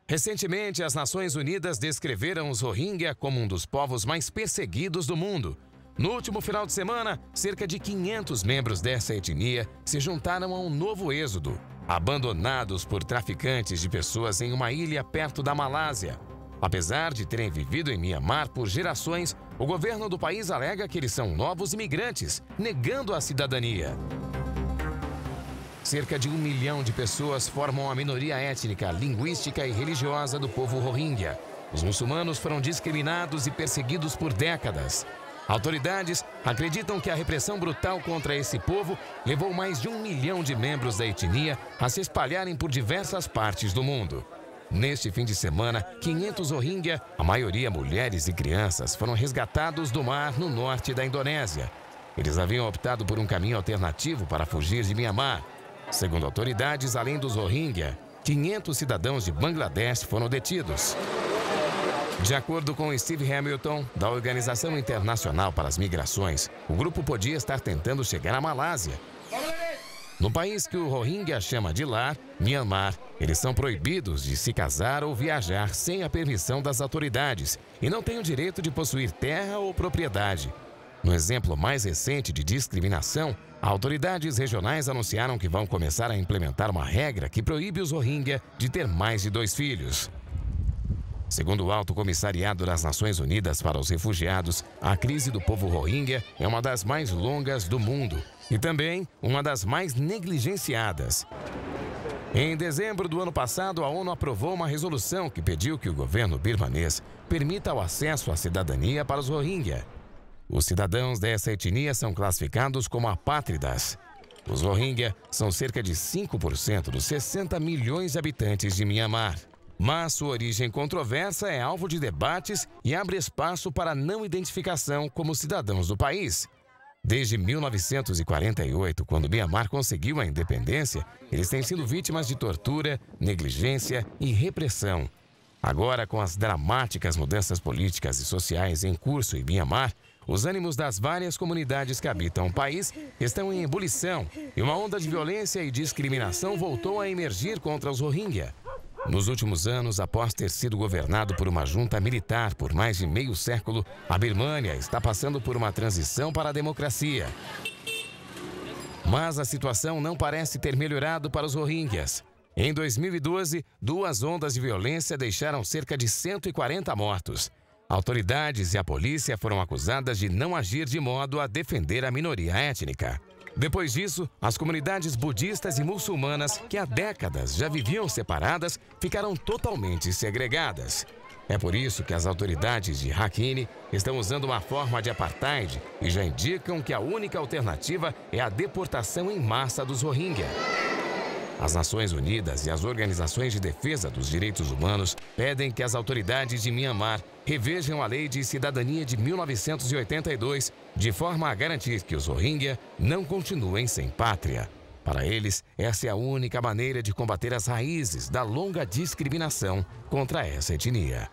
Recentemente, as Nações Unidas descreveram os Rohingya como um dos povos mais perseguidos do mundo. No último final de semana, cerca de 500 membros dessa etnia se juntaram a um novo êxodo, abandonados por traficantes de pessoas em uma ilha perto da Malásia. Apesar de terem vivido em Mianmar por gerações, o governo do país alega que eles são novos imigrantes, negando a cidadania. Cerca de 1 milhão de pessoas formam a minoria étnica, linguística e religiosa do povo Rohingya. Os muçulmanos foram discriminados e perseguidos por décadas. Autoridades acreditam que a repressão brutal contra esse povo levou mais de 1 milhão de membros da etnia a se espalharem por diversas partes do mundo. Neste fim de semana, 500 Rohingya, a maioria mulheres e crianças, foram resgatados do mar no norte da Indonésia. Eles haviam optado por um caminho alternativo para fugir de Mianmar. Segundo autoridades, além dos Rohingya, 500 cidadãos de Bangladesh foram detidos. De acordo com Steve Hamilton, da Organização Internacional para as Migrações, o grupo podia estar tentando chegar à Malásia. No país que o Rohingya chama de lar, Mianmar, eles são proibidos de se casar ou viajar sem a permissão das autoridades e não têm o direito de possuir terra ou propriedade. No exemplo mais recente de discriminação, autoridades regionais anunciaram que vão começar a implementar uma regra que proíbe os Rohingya de ter mais de 2 filhos. Segundo o Alto Comissariado das Nações Unidas para os Refugiados, a crise do povo Rohingya é uma das mais longas do mundo e também uma das mais negligenciadas. Em dezembro do ano passado, a ONU aprovou uma resolução que pediu que o governo birmanês permita o acesso à cidadania para os Rohingya. Os cidadãos dessa etnia são classificados como apátridas. Os Rohingya são cerca de 5% dos 60 milhões de habitantes de Mianmar. Mas sua origem controversa é alvo de debates e abre espaço para a não identificação como cidadãos do país. Desde 1948, quando Mianmar conseguiu a independência, eles têm sido vítimas de tortura, negligência e repressão. Agora, com as dramáticas mudanças políticas e sociais em curso em Mianmar, os ânimos das várias comunidades que habitam o país estão em ebulição e uma onda de violência e discriminação voltou a emergir contra os Rohingya. Nos últimos anos, após ter sido governado por uma junta militar por mais de meio século, a Birmânia está passando por uma transição para a democracia. Mas a situação não parece ter melhorado para os Rohingyas. Em 2012, 2 ondas de violência deixaram cerca de 140 mortos. Autoridades e a polícia foram acusadas de não agir de modo a defender a minoria étnica. Depois disso, as comunidades budistas e muçulmanas, que há décadas já viviam separadas, ficaram totalmente segregadas. É por isso que as autoridades de Rakhine estão usando uma forma de apartheid e já indicam que a única alternativa é a deportação em massa dos Rohingya. As Nações Unidas e as organizações de defesa dos direitos humanos pedem que as autoridades de Mianmar revejam a Lei de Cidadania de 1982, de forma a garantir que os Rohingya não continuem sem pátria. Para eles, essa é a única maneira de combater as raízes da longa discriminação contra essa etnia.